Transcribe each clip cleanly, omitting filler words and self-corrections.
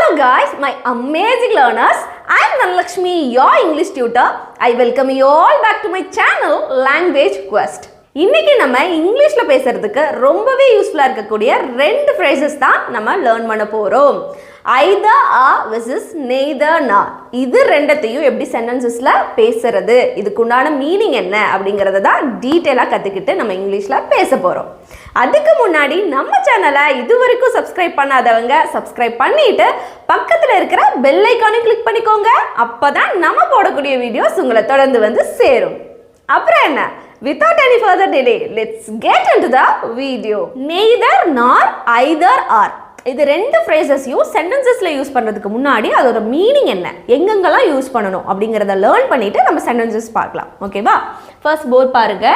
Hello guys, my amazing learners. I am Dhanalakshmi, your English tutor. I welcome you all back to my channel Language Quest. இன்னைக்கு நம்ம இங்கிலீஷ்ல பேசுறதுக்கு ரொம்பவே யூஸ்ஃபுல்லா இருக்கக்கூடிய ரெண்டு phrases தான் நம்ம லேர்ன் பண்ண போறோம். either or versus neither nor. இது ரெண்டத்தையும் எப்படி சென்டென்சஸ்ல பேசுறது, இதுக்கு உண்டான மீனிங் என்ன அப்படிங்கறத தான் டீடைலா கத்துக்கிட்டு நம்ம இங்கிலீஷ்ல பேச போறோம். அதுக்கு முன்னாடி நம்ம சேனலை இதுவரைக்கும் சப்ஸ்கிரைப் பண்ணாதவங்க சப்ஸ்கிரைப் பண்ணிட்டு பக்கத்துல இருக்கிற பெல் ஐகானை கிளிக் பண்ணிக்கோங்க. அப்பதான் நம்ம போடக்கூடிய வீடியோஸ் உங்களை தொடர்ந்து வந்து சேரும். அப்புறம் என்ன, without any further delay, let's get into the video. Neither nor, either or. இது ரெண்டு ஃப்ரேசஸையும் சென்டென்சஸ்ல யூஸ் பண்றதுக்கு முன்னாடி அதோட மீனிங் என்ன, எங்கெங்கெல்லாம் யூஸ் பண்ணணும் அப்படிங்கறத லேர்ன் பண்ணிட்டு நம்ம சென்டென்சஸ் பார்க்கலாம். ஓகேவா? ஃபர்ஸ்ட் போர்ட் பாருங்க.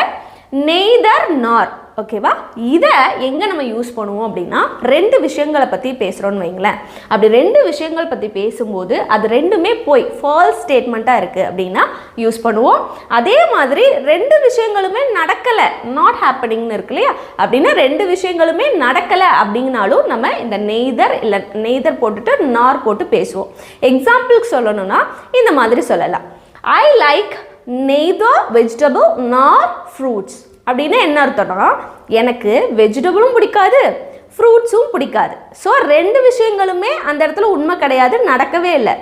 neither nor. ஓகேவா? இதை எங்கே நம்ம யூஸ் பண்ணுவோம் அப்படின்னா ரெண்டு விஷயங்களை பற்றி பேசுகிறோன்னு வைங்களேன். அப்படி ரெண்டு விஷயங்கள் பற்றி பேசும்போது அது ரெண்டுமே போய் ஃபால்ஸ் ஸ்டேட்மெண்ட்டாக இருக்குது அப்படின்னா யூஸ் பண்ணுவோம். அதே மாதிரி ரெண்டு விஷயங்களுமே நடக்கலை, நாட் ஹேப்பனிங்னு இருக்கு இல்லையா, அப்படின்னா ரெண்டு விஷயங்களுமே நடக்கலை அப்படின்னாலும் நம்ம இந்த நெய்தர் இல்லை நெய்தர் போட்டுட்டு நார் போட்டு பேசுவோம். எக்ஸாம்பிளுக்கு சொல்லணும்னா இந்த மாதிரி சொல்லலாம். I like neither vegetable nor fruits. அப்படின்னா என்ன அர்த்தம்னா, எனக்கு வெஜிடபிளும் பிடிக்காது ஃப்ரூட்ஸும் பிடிக்காது. ஸோ ரெண்டு விஷயங்களுமே அந்த இடத்துல உண்மை கிடையாது, நடக்கவே இல்லை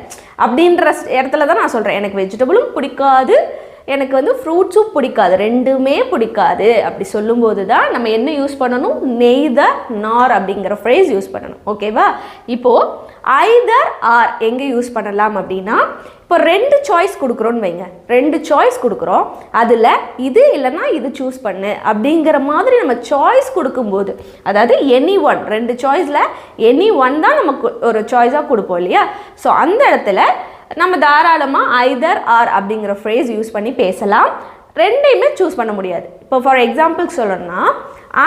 அப்படின்ற இடத்துல தான் நான் சொல்கிறேன். எனக்கு வெஜிடபிளும் பிடிக்காது, எனக்கு வந்து ஃப்ரூட்ஸும் பிடிக்காது, ரெண்டுமே பிடிக்காது. அப்படி சொல்லும்போது தான் நம்ம என்ன யூஸ் பண்ணணும், நெய்தர் நார் அப்படிங்கிற ஃப்ரேஸ் யூஸ் பண்ணணும். ஓகேவா? இப்போது ஐதர் ஆர் எங்கே யூஸ் பண்ணலாம் அப்படின்னா, இப்போ ரெண்டு சாய்ஸ் கொடுக்குறோன்னு வைங்க, ரெண்டு சாய்ஸ் கொடுக்குறோம், அதில் இது இல்லைன்னா இது சூஸ் பண்ணு அப்படிங்கிற மாதிரி நம்ம சாய்ஸ் கொடுக்கும்போது, அதாவது எனி ஒன், ரெண்டு சாய்ஸில் எனி ஒன் தான் நமக்கு ஒரு சாய்ஸாக கொடுப்போம் இல்லையா. ஸோ அந்த இடத்துல நம்ம தாராளமாக ஐதர் ஆர் அப்படிங்கிற ஃப்ரேஸ் யூஸ் பண்ணி பேசலாம். ரெண்டையுமே சூஸ் பண்ண முடியாது. இப்போ ஃபார் எக்ஸாம்பிளுக்கு சொல்லணும்னா,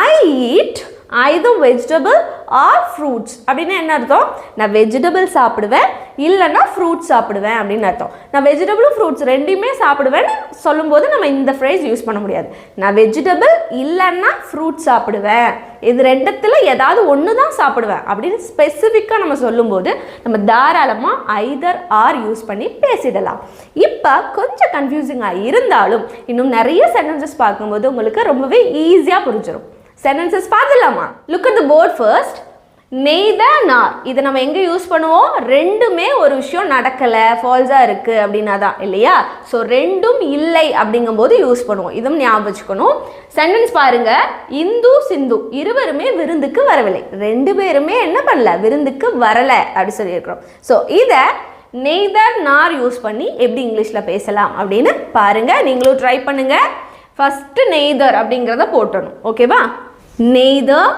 I eat either vegetable or fruits. அப்படின்னா என்ன அர்த்தம், நான் வெஜிடபிள் சாப்பிடுவேன் இல்லைன்னா ஃப்ரூட்ஸ் சாப்பிடுவேன் அப்படின்னு அர்த்தம். நான் வெஜிடபிளும் ஃப்ரூட்ஸ் ரெண்டுமே சாப்பிடுவேன்னு சொல்லும்போது நம்ம இந்த ஃப்ரேஸ் யூஸ் பண்ண முடியாது. நான் வெஜிடபிள் இல்லைன்னா ஃப்ரூட்ஸ் சாப்பிடுவேன், இது ரெண்டத்தில் ஏதாவது ஒன்று தான் சாப்பிடுவேன் அப்படின்னு ஸ்பெசிஃபிக்காக நம்ம சொல்லும்போது நம்ம தாராளமாக ஐதர் ஆர் யூஸ் பண்ணி பேசிடலாம். இப்போ கொஞ்சம் கன்ஃபியூசிங்காக இருந்தாலும் இன்னும் நிறைய சென்டென்சஸ் பார்க்கும்போது உங்களுக்கு ரொம்பவே ஈஸியாக புரிஞ்சிடும். சென்டென்சஸ் பார்த்துலாமா? Look at the board first. neither nor இதை நம்ம எங்கே யூஸ் பண்ணுவோம், ரெண்டுமே ஒரு விஷயம் நடக்கலை ஃபால்ஸாக இருக்குது அப்படின்னா தான் இல்லையா. ஸோ ரெண்டும் இல்லை அப்படிங்கும்போது யூஸ் பண்ணுவோம். இதுவும் ஞாபகம் வச்சுக்கணும். சென்டென்ஸ் பாருங்க. இந்து சிந்து இருவருமே விருந்துக்கு வரவில்லை, ரெண்டு பேருமே என்ன பண்ணல, விருந்துக்கு வரலை அப்படி சொல்லியிருக்கிறோம். ஸோ இதை neither nor யூஸ் பண்ணி எப்படி இங்கிலீஷில் பேசலாம் அப்படின்னு பாருங்க. நீங்களும் ட்ரை பண்ணுங்க. ஃபர்ஸ்ட் நெய்தர் அப்படிங்கிறத போட்டணும். ஓகேவா? நெய்தர்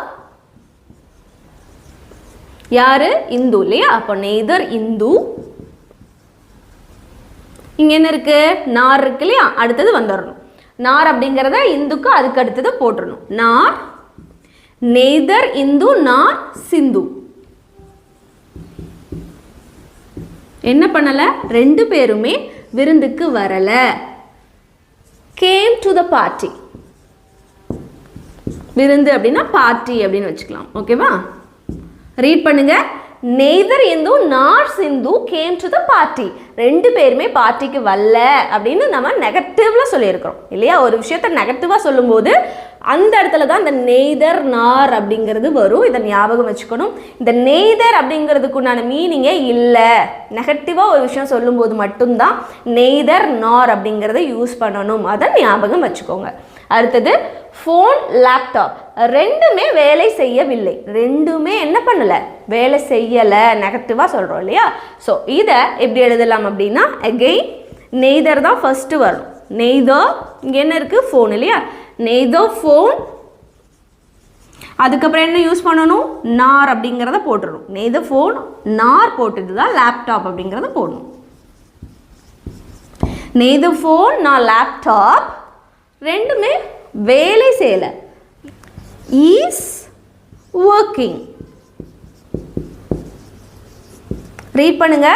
யாரு, இந்து இல்லையா. அப்போ நெய்தர் இந்து. இங்க என்ன இருக்கு, நார் இருக்கு இல்லையா, அடுத்தது வந்துடணும். நார் அப்படிங்கிறத இந்துக்கு அதுக்கு அடுத்தது போட்டுடணும். நார் நெய்தர் இந்து நார் சிந்து. என்ன பண்ணல, ரெண்டு பேருமே விருந்துக்கு வரல. came to the party. விருந்து அப்படின்னா பார்ட்டி அப்படின்னு வச்சுக்கலாம். ஓகேவா? ரீட் பண்ணுங்க. neither இந்து நார் சிந்து came to the party. ரெண்டு பேருமே பார்ட்டிக்கு வரல அப்படின்னு நம்ம நெகட்டிவ்ல சொல்லியிருக்கிறோம் இல்லையா. ஒரு விஷயத்த நெகட்டிவாக சொல்லும்போது அந்த இடத்துல தான் இந்த நெய்தர் நார் அப்படிங்கிறது வரும். இதை ஞாபகம் வச்சுக்கணும். இந்த நெய்தர் அப்படிங்கிறதுக்கு உண்டான மீனிங்கே இல்லை. நெகட்டிவாக ஒரு விஷயம் சொல்லும்போது மட்டும்தான் நெய்தர் நார் அப்படிங்கிறத யூஸ் பண்ணணும். அதை ஞாபகம் வச்சுக்கோங்க. அடுத்தது ஃபோன் லேப்டாப் ரெண்டுமே வேலை செய்யவில்லை. ரெண்டுமே என்ன பண்ணலை, வேலை செய்யலை, நெகட்டிவாக சொல்கிறோம் இல்லையா. ஸோ இதை எப்படி எழுதலாம் அப்படின்னா, அகெயின் நெய்தர் தான் ஃபர்ஸ்ட் வரணும். நெய்தர் இங்கே என்ன இருக்குது, ஃபோன் இல்லையா. neither phone, அதுக்கப்புறம் என்ன யூஸ் பண்ணணும், நார் அப்படிங்கிறத போட்டுடணும். neither phone நார் போட்டுட்டு தான் லேப்டாப் அப்படிங்கிறத போடணும். neither phone நார் லேப்டாப் ரெண்டுமே வேலை செய்யலை. is working. ரீட் பண்ணுங்க.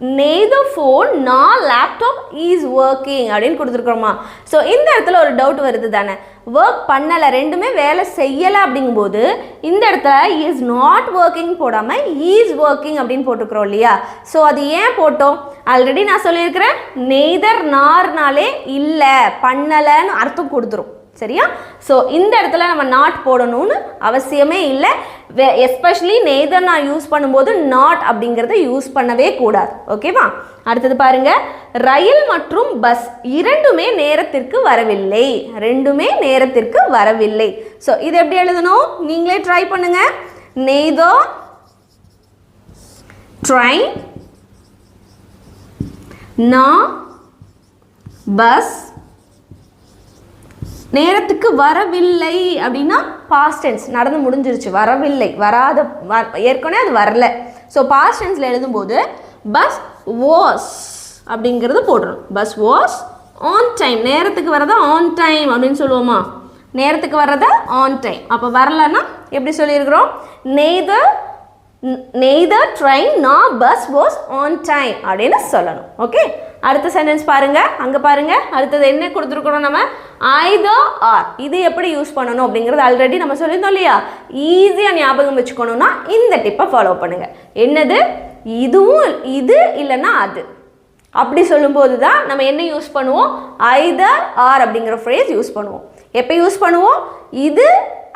neither phone nor laptop is working அப்படின்னு கொடுத்துருக்கோமா. ஸோ இந்த இடத்துல ஒரு டவுட் வருது தானே, ஒர்க் பண்ணலை, ரெண்டுமே வேலை செய்யலை அப்படிங்கும்போது இந்த இடத்துல இஸ் நாட் ஒர்க்கிங் போடாமல் இஸ் ஒர்க்கிங் அப்படின்னு போட்டுக்கிறோம் இல்லையா. ஸோ அது ஏன் போட்டோம், ஆல்ரெடி நான் சொல்லியிருக்கிறேன், நெய்தர் நார்னாலே இல்லை பண்ணலைன்னு அர்த்தம் கொடுத்துரும் சரியா. ஸோ இந்த இடத்துல நம்ம நாட் போடணும்னு அவசியமே இல்லை. எஸ்பெஷலி நெய்தர் நான் யூஸ் பண்ணும்போது நாட் அப்படிங்கிறத யூஸ் பண்ணவே கூடாது. ஓகேவா. அடுத்தது பாருங்க, ரயில் மற்றும் பஸ் இரண்டுமே நேரத்திற்கு வரவில்லை, ரெண்டுமே நேரத்திற்கு வரவில்லை. ஸோ இது எப்படி எழுதணும், நீங்களே ட்ரை பண்ணுங்க. neither train nor bus நேரத்துக்கு வரவில்லை அப்படின்னா பாஸ்ட் டென்ஸ், நடந்து முடிஞ்சிருச்சு, வரவில்லை, வராத, ஏற்கனவே அது வரல. ஸோ பாஸ்ட் டென்ஸில் எழுதும்போது பஸ் வாஸ் அப்படிங்கிறது போடுறோம். பஸ் வாஸ் ஆன் டைம், நேரத்துக்கு வரதா ஆன் டைம் அப்படின்னு சொல்லுவோமா, நேரத்துக்கு வர்றதா ஆன் டைம். அப்போ வரலன்னா எப்படி சொல்லியிருக்கிறோம், neither train nor bus was on time அப்படின்னு சொல்லணும். ஓகே. அடுத்த சென்டென்ஸ் பாருங்க, அங்க பாருங்க, அடுத்தது என்ன கொடுத்துருக்கோம் நம்ம, either or. இது எப்படி யூஸ் பண்ணணும் அப்படிங்கிறது ஆல்ரெடி நம்ம சொல்லியிருந்தோம் இல்லையா. ஈஸியாக ஞாபகம் வச்சுக்கணும்னா இந்த டிப்பை ஃபாலோ பண்ணுங்க. என்னது, இதுவும் இது இல்லைன்னா அது, அப்படி சொல்லும்போது தான் நம்ம என்ன யூஸ் பண்ணுவோம், either or அப்படிங்கிற ஃப்ரேஸ் யூஸ் பண்ணுவோம். எப்போ யூஸ் பண்ணுவோம், இது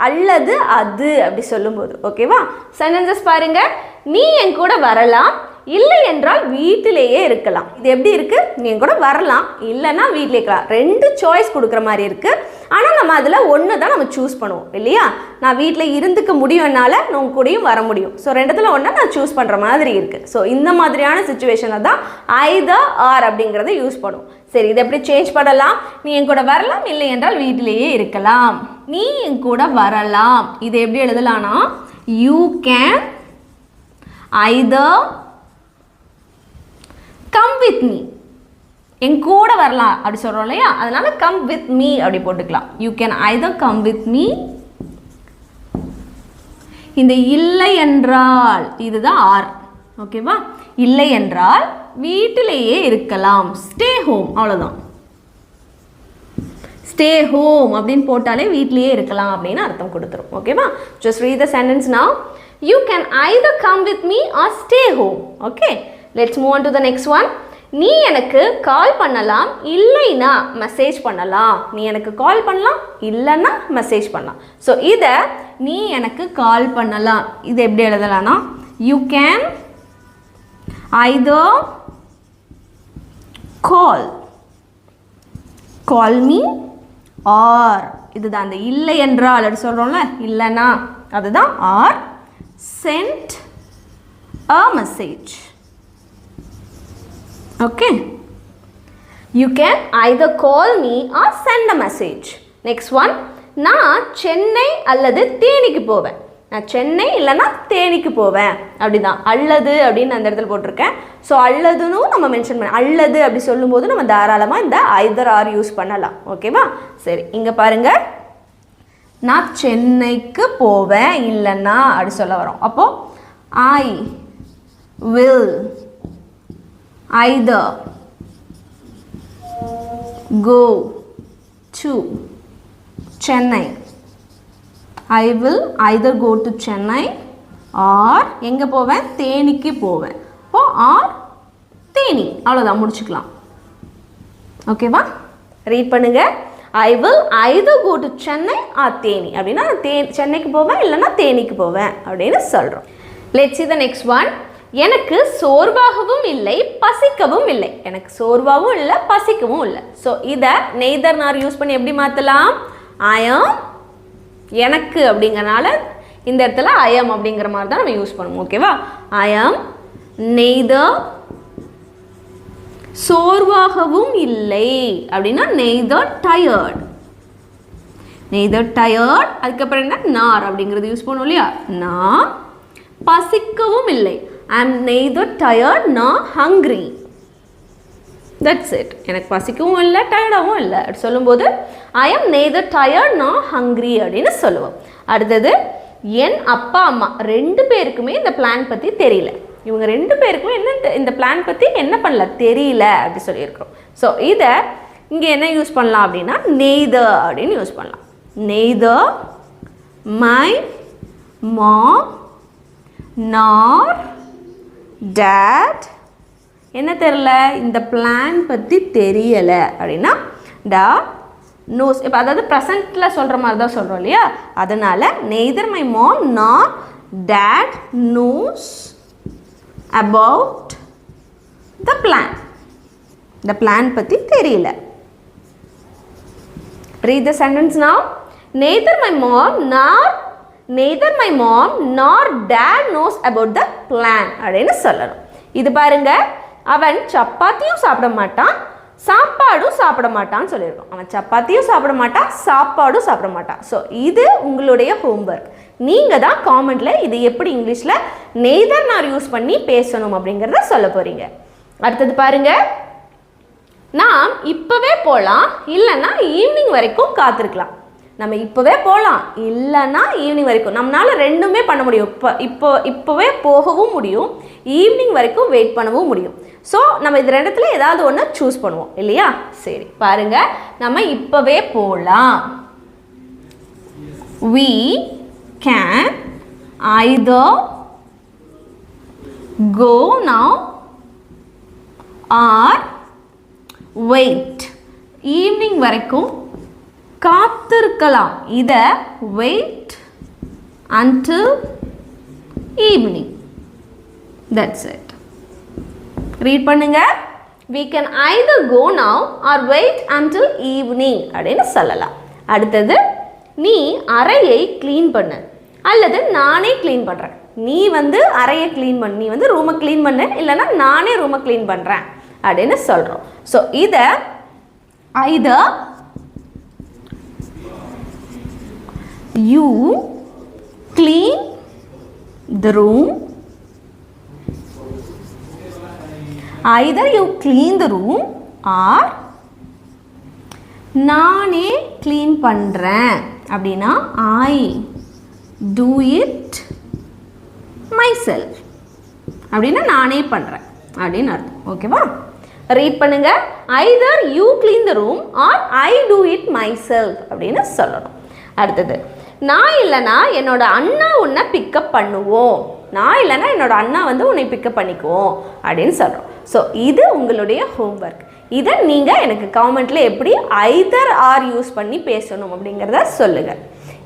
அல்லது அது அப்படி சொல்லும்போது. ஓகேவா. சென்டென்சஸ் பாருங்க, நீ என் கூட வரலாம், இல்லை என்றால் வீட்டிலேயே இருக்கலாம். இது எப்படி இருக்கு, நீ என் கூட வரலாம், இல்லைன்னா வீட்டிலே இருக்கலாம். ரெண்டு சாய்ஸ் கொடுக்குற மாதிரி இருக்கு. ஆனால் நம்ம அதில் ஒன்று தான் நம்ம சூஸ் பண்ணுவோம் இல்லையா. நான் வீட்டில் இருந்துக்க முடியும்னால நான் உங்க கூடயும் வர முடியும். ஸோ ரெண்டுத்துல ஒன்றா நான் சூஸ் பண்ணுற மாதிரி இருக்கு. ஸோ இந்த மாதிரியான சுச்சுவேஷனில் தான் either or அப்படிங்கிறத யூஸ் பண்ணுவோம். சரி, இதை எப்படி சேஞ்ச் பண்ணலாம், நீ என் கூட வரலாம், இல்லை என்றால் வீட்டிலேயே இருக்கலாம். நீ என் கூட வரலாம், இதை எப்படி எழுதலாம்னா you can either come with me, என் கூட வரலாம் அப்படி சொல்கிறோம் இல்லையா, அதனால come with me அப்படி போட்டுக்கலாம். you can either come with me. இந்த இல்லை என்றால் இதுதான் ஆர். ஓகேவா. இல்லை என்றால் வீட்டிலேயே இருக்கலாம், ஸ்டே ஹோம், அவ்வளோதான். ஸ்டே ஹோம் அப்படின்னு போட்டாலே வீட்டிலேயே இருக்கலாம் அப்படின்னு அர்த்தம் கொடுத்துரும். ஓகேவா. just read the sentence now. you can either come with me or stay home. okay, let's move on to the next one. நீ எனக்கு கால் பண்ணலாம், இல்லைனா மெசேஜ் பண்ணலாம். நீ எனக்கு கால் பண்ணலாம், இல்லைன்னா மெசேஜ் பண்ணலாம். ஸோ இதை நீ எனக்கு கால் பண்ணலாம், இது எப்படி எழுதலாம்னா you can either call me or, இதுதான் அந்த இல்லை என்றால் அப்படி சொல்கிறோம்ல, இல்லைன்னா அதுதான் or send a message. okay, you can either call me or send a message. next one, நான் சென்னை அல்லது தேனிக்கு போவேன். நான் சென்னை இல்லைன்னா தேனிக்கு போவேன் அப்படிதான். அல்லது அப்படின்னு அந்த இடத்துல போட்டிருக்கேன். ஸோ அல்லதுன்னு நம்ம மென்ஷன் பண்ண, அல்லது அப்படி சொல்லும்போது நம்ம தாராளமாக இந்த either or யூஸ் பண்ணலாம். ஓகேவா. சரி, இங்கே பாருங்க, நான் சென்னைக்கு போவேன் இல்லைன்னா அப்படி சொல்ல வரோம். அப்போ I will either go to Chennai. I will either go to Chennai or எங்கே போவேன், தேனிக்கு போவேன். அப்போ ஆர் தேனி, அவ்வளோதான், முடிச்சுக்கலாம். ஓகேவா. ரீட் பண்ணுங்க, I will either go to Chennai or Theni அப்படின்னா சென்னைக்கு போவேன் இல்லைன்னா தேனிக்கு போவேன் அப்படின்னு சொல்கிறோம். let's see the next one. எனக்கு சோர்வாகவும் இல்லை, பசிக்கவும் இல்லை. எனக்கு சோர்வாகவும் இல்லை, பசிக்கவும் இல்லை. ஸோ இதை நெய்தர் நார் யூஸ் பண்ணி எப்படி மாற்றலாம், I am, எனக்கு அப்படிங்கிறனால இந்த இடத்துல I am அப்படிங்கிற மாதிரி தான் நம்ம யூஸ் பண்ணுவோம். ஓகேவா. I am neither, சோர்வாகவும் இல்லை அப்படின்னா neither tired. அதுக்கப்புறம் என்ன, நார் அப்படிங்கிறது யூஸ் பண்ணுவோம் இல்லையா. நான் பசிக்கவும் இல்லை, I am neither tired nor hungry. that's it. எனக்கு பசிக்கவும் இல்லை, டயர்டாகவும் இல்லை அப்படி சொல்லும்போது I am neither tired nor hungry அப்படின்னு சொல்லுவோம். அடுத்தது, என் அப்பா அம்மா ரெண்டு பேருக்குமே இந்த பிளான் பற்றி தெரியல. இவங்க ரெண்டு பேருக்கும் என்ன இந்த பிளான் பற்றி என்ன பண்ணல தெரியல அப்படி சொல்லியிருக்கிறோம். ஸோ இதை இங்கே என்ன யூஸ் பண்ணலாம் அப்படின்னா neither அப்படின்னு யூஸ் பண்ணலாம். neither my mom nor dad என்ன தெரியல இந்த பிளான் பற்றி தெரியலை அப்படின்னா dad knows. இப்போ அதாவது ப்ரெசண்ட்டில் சொல்கிற மாதிரி தான் சொல்கிறோம் இல்லையா, அதனால் neither my mom nor dad knows about the plan. இந்த பிளான் பற்றி தெரியல. Read the sentence now. Neither my mom nor dad knows about the plan அப்படின்னு சொல்லணும். இது பாருங்க, அவன் சப்பாத்தியும் சாப்பிட மாட்டான் சாப்பாடும் சாப்பிட மாட்டான்னு சொல்லியிருக்கோம். அவன் சப்பாத்தியும் சாப்பிட மாட்டான் சாப்பாடும் சாப்பிட மாட்டான். ஸோ இது உங்களுடைய ஹோம்ஒர்க். நீங்கள் தான் காமெண்ட்டில் இது எப்படி இங்கிலீஷில் நெய்தர் நார் யூஸ் பண்ணி பேசணும் அப்படிங்கிறத சொல்ல போகிறீங்க. அடுத்தது பாருங்கள், நாம் இப்போவே போகலாம் இல்லைன்னா ஈவினிங் வரைக்கும் காத்திருக்கலாம். நம்ம இப்போவே போகலாம் இல்லைன்னா ஈவினிங் வரைக்கும், நம்மளால் ரெண்டுமே பண்ண முடியும். இப்போவே போகவும் முடியும், ஈவினிங் வரைக்கும் வெயிட் பண்ணவும் முடியும். ஸோ நம்ம இது ரெண்டுத்துல ஏதாவது ஒன்று சூஸ் பண்ணுவோம் இல்லையா. சரி பாருங்க, நம்ம இப்போவே போகலாம். we can either go now or wait. Evening வரைக்கும் காத்திருக்கலாம். இதை wait until evening. That's it. Read பண்ணுங்க. we can either go now or wait until evening அப்படின்னு சொல்லலாம். அடுத்தது, நீ அறையை க்ளீன் பண்ணு அல்லது நானே க்ளீன் பண்ணுறேன். நீ வந்து அறையை க்ளீன் பண்ணு, நீ வந்து ரூமை க்ளீன் பண்ணு, இல்லைன்னா நானே ரூமை க்ளீன் பண்ணுறேன் அப்படின்னு சொல்கிறோம். ஸோ இதை either you clean the room, either you clean the room or நானே க்ளீன் பண்ணுறேன் அப்படின்னா I do it myself அப்படின்னா நானே பண்ணுறேன் அப்படின்னு அர்த்தம். ஓகேவா, ரீட் பண்ணுங்க. either you clean the room or I do it myself அப்படின்னு சொல்லணும். அடுத்தது, நான் இல்லைனா என்னோட அண்ணா உன்னை பிக்கப் பண்ணுவோம். நான் இல்லைனா என்னோட அண்ணா வந்து உன்னை பிக்கப் பண்ணிக்குவோம் அப்படின்னு சொல்கிறோம். ஸோ இது உங்களுடைய ஹோம்ஒர்க். இதை நீங்கள் எனக்கு காமெண்ட்டில் எப்படி either or யூஸ் பண்ணி பேசணும் அப்படிங்கிறத சொல்லுங்கள்.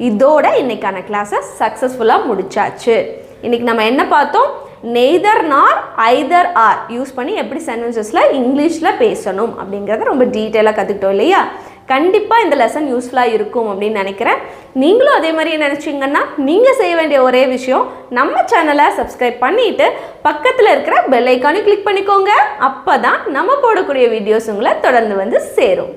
இதோட இன்னைக்கான கிளாஸை சக்ஸஸ்ஃபுல்லாக முடிச்சாச்சு. இன்றைக்கி நம்ம என்ன பார்த்தோம், நெய்தர் நார் ஐதர் ஆர் யூஸ் பண்ணி எப்படி சென்டென்சஸில் இங்கிலீஷில் பேசணும் அப்படிங்கிறத ரொம்ப டீட்டெயிலாக கற்றுக்கிட்டோம் இல்லையா. கண்டிப்பாக இந்த லெசன் யூஸ்ஃபுல்லாக இருக்கும் அப்படின்னு நினைக்கிறேன். நீங்களும் அதே மாதிரி நினச்சிங்கன்னா நீங்கள் செய்ய வேண்டிய ஒரே விஷயம், நம்ம சேனலை சப்ஸ்கிரைப் பண்ணிவிட்டு பக்கத்தில் இருக்கிற பெல் ஐக்கானை கிளிக் பண்ணிக்கோங்க. அப்போ தான் நம்ம போடக்கூடிய வீடியோஸ் உங்களை தொடர்ந்து வந்து சேரும்.